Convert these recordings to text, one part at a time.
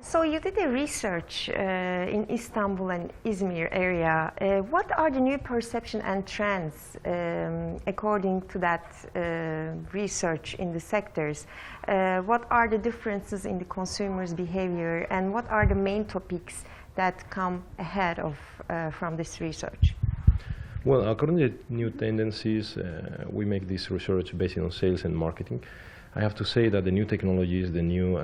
So you did a research in Istanbul and Izmir area. What are the new perception and trends according to that research in the sectors? What are the differences in the consumers' behavior, and what are the main topics that come ahead of from this research? Well, according to new tendencies, we make this research based on sales and marketing. I have to say that the new technologies, the new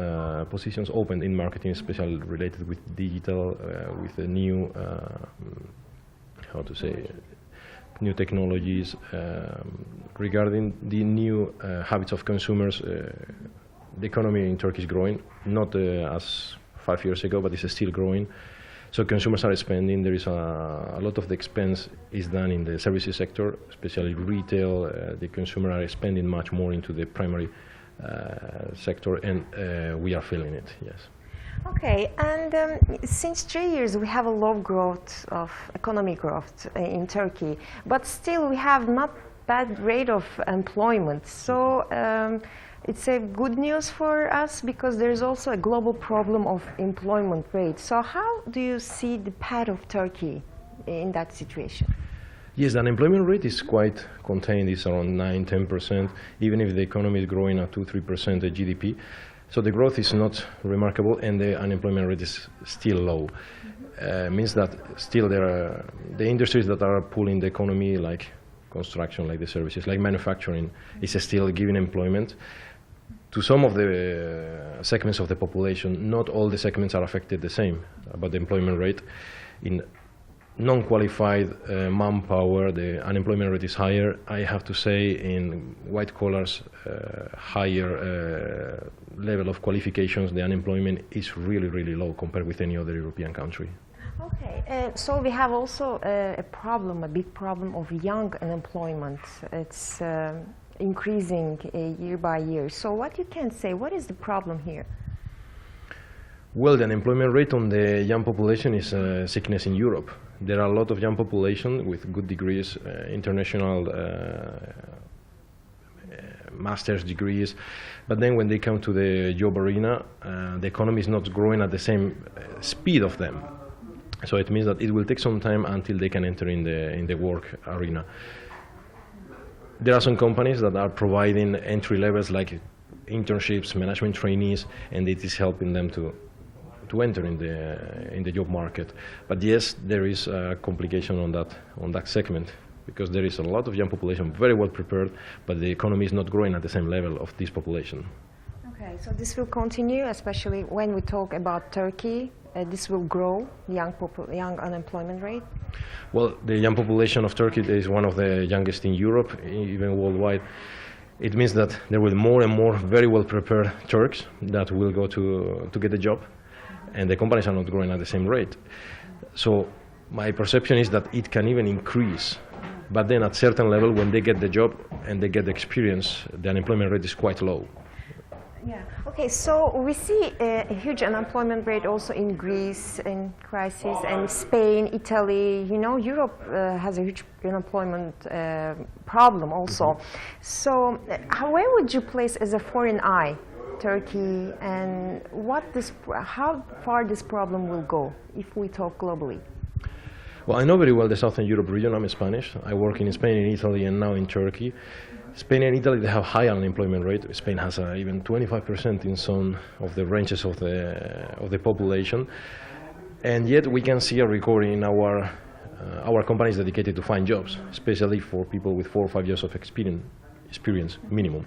positions opened in marketing, especially related with digital, with the new, new technologies, regarding the new habits of consumers. The economy in Turkey is growing, not as 5 years ago, but it's still growing. So consumers are spending. There is a lot of the expense is done in the services sector, especially retail. The consumer are spending much more into the primary sector, and we are feeling it, yes. Okay, and since 3 years we have a low growth of economic growth in Turkey, but still we have not bad rate of employment. So it's a good news for us because there's also a global problem of employment rate. So how do you see the path of Turkey in that situation? Yes, the unemployment rate is quite contained. It's around 9–10%, even if the economy is growing at 2–3% of GDP. So the growth is not remarkable, and the unemployment rate is still low. Means that still there are the industries that are pulling the economy, like construction, like the services, like manufacturing, is still giving employment to some of the segments of the population. Not all the segments are affected the same about the employment rate. In non-qualified manpower, the unemployment rate is higher. I have to say in white collars, higher level of qualifications, the unemployment is really, really low compared with any other European country. Okay, so we have also a problem, a big problem of young unemployment. It's increasing year by year. So what you can say, what is the problem here? Well, the unemployment rate on the young population is a sickness in Europe. There are a lot of young population with good degrees, international master's degrees, but then when they come to the job arena, the economy is not growing at the same speed of them. So it means that it will take some time until they can enter in the work arena. There are some companies that are providing entry levels like internships, management trainees, and it is helping them to enter in the job market. But yes, there is a complication on that segment, because there is a lot of young population very well prepared, but the economy is not growing at the same level of this population. Okay, so this will continue, especially when we talk about Turkey. This will grow, young unemployment rate? Well, the young population of Turkey is one of the youngest in Europe, even worldwide. It means that there will be more and more very well prepared Turks that will go to get a job, and the companies are not growing at the same rate. So my perception is that it can even increase, but then at certain level, when they get the job and they get the experience, the unemployment rate is quite low. Yeah. Okay, so we see a huge unemployment rate also in Greece, in crisis, and Spain, Italy. You know, Europe has a huge unemployment problem also. Mm-hmm. So where would you place as a foreign eye Turkey, and how far this problem will go if we talk globally? Well, I know very well the Southern Europe region. I'm Spanish. I work in Spain, in Italy, and now in Turkey. Spain and Italy, they have high unemployment rate. Spain has even 25% in some of the ranges of the population, and yet we can see a recovery in our companies dedicated to find jobs, especially for people with 4 or 5 years of experience minimum.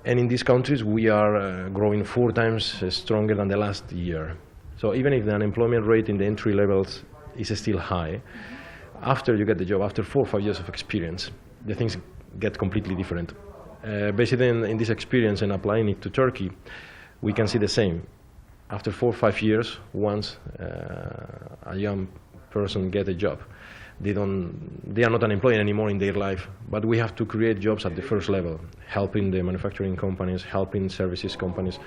And in these countries, we are growing 4 times stronger than the last year. So even if the unemployment rate in the entry levels is still high, after you get the job, after 4 or 5 years of experience, the things get completely different. Basically, in this experience and applying it to Turkey, we can see the same. After 4 or 5 years, once a young person gets a job, they are not unemployed anymore in their life. But we have to create jobs at the first level, helping the manufacturing companies, helping services companies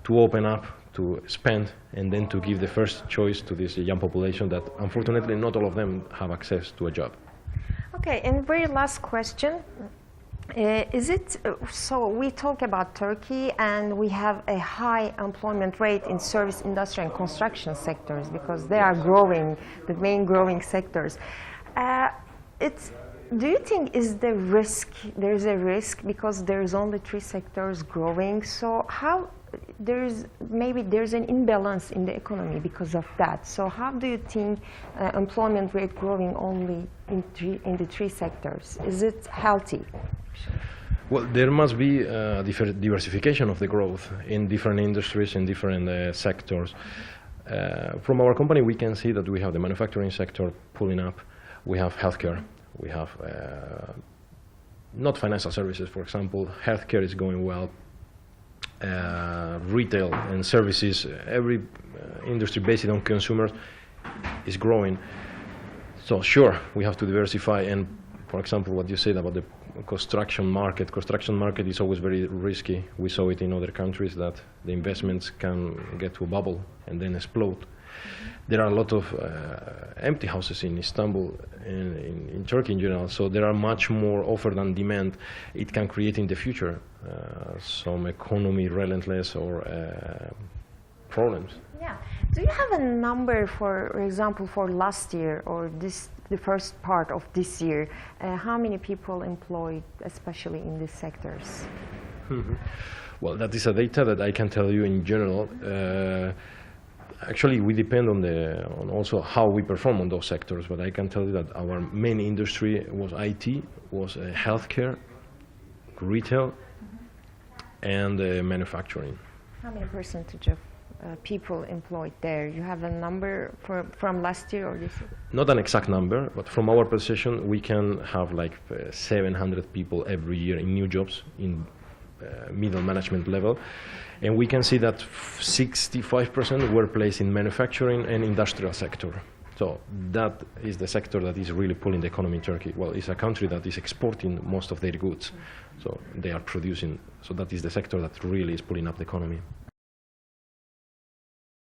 to open up, to spend, and then to give the first choice to this young population that unfortunately not all of them have access to a job. Okay, and very last question. Is it so? We talk about Turkey, and we have a high employment rate in service industry and construction sectors because they are growing, the main growing sectors. Do you think is the risk? There is a risk because there's only 3 sectors growing. So how there's an imbalance in the economy because of that. So how do you think employment rate growing only in the 3 sectors? Is it healthy? Well, there must be diversification of the growth in different industries, in different sectors. From our company, we can see that we have the manufacturing sector pulling up. We have healthcare. We have not financial services, for example. Healthcare is going well. Retail and services, every industry based on consumers is growing. So sure, we have to diversify. And for example, what you said about the construction market is always very risky. We saw it in other countries that the investments can get to a bubble and then explode. There are a lot of empty houses in Istanbul and in Turkey in general, so there are much more offer than demand. It can create in the future some economy relentless or problems. Yeah. Do you have a number, for example, for last year or the first part of this year? How many people employed, especially in these sectors? Well, that is a data that I can tell you in general. Actually, we depend on also how we perform on those sectors, but I can tell you that our main industry was IT, was healthcare, retail, and manufacturing. How many percentage of people employed there? You have a number from last year or this year? Not an exact number, but from our position, we can have like 700 people every year in new jobs in middle management level. And we can see that 65% were placed in manufacturing and industrial sector. So that is the sector that is really pulling the economy in Turkey. Well, it's a country that is exporting most of their goods. So they are producing. So that is the sector that really is pulling up the economy.